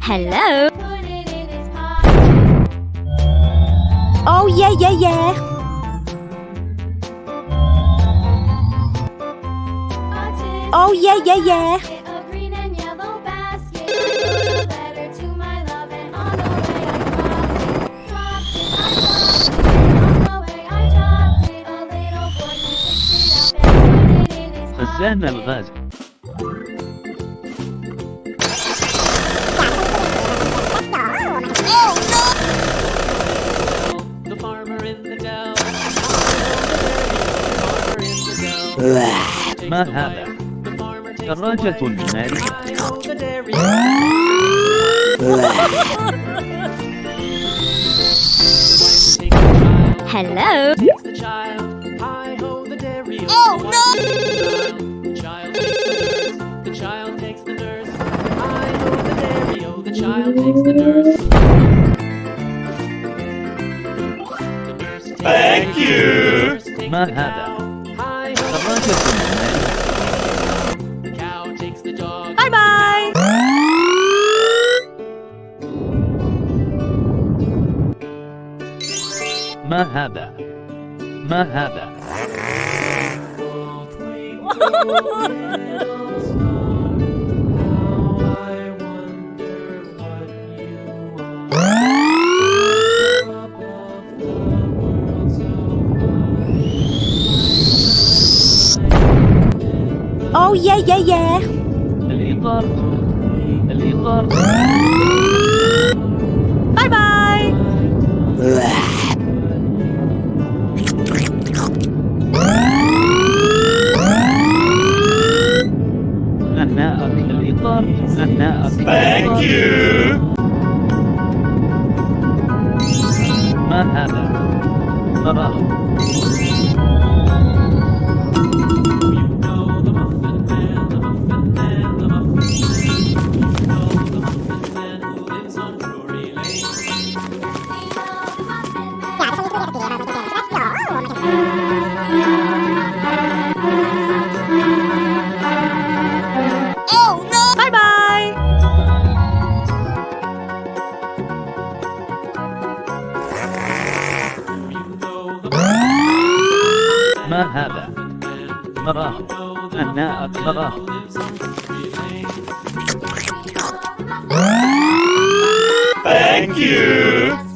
Hello. Oh yeah, yeah, yeah. Oh yeah, yeah, yeah. خزان الغاز. ما هذا؟ دراجة نارية. Hello. Oh no! The child takes the nurse. Hi-ho the dairy-o, the child takes the nurse. Thank you. ما هذا؟ دراجة نارية. The cow takes the dog. Bye bye. ما هذا؟ ما هذا؟ Oh yeah, yeah, yeah. الإطار. الإطار. Bye bye. هناءك الإطار. هناءك. Thank you. ما هذا؟ فراغ. Oh no! Bye bye. ما هذا؟ فراغ. هناءك فراغ. Thank you.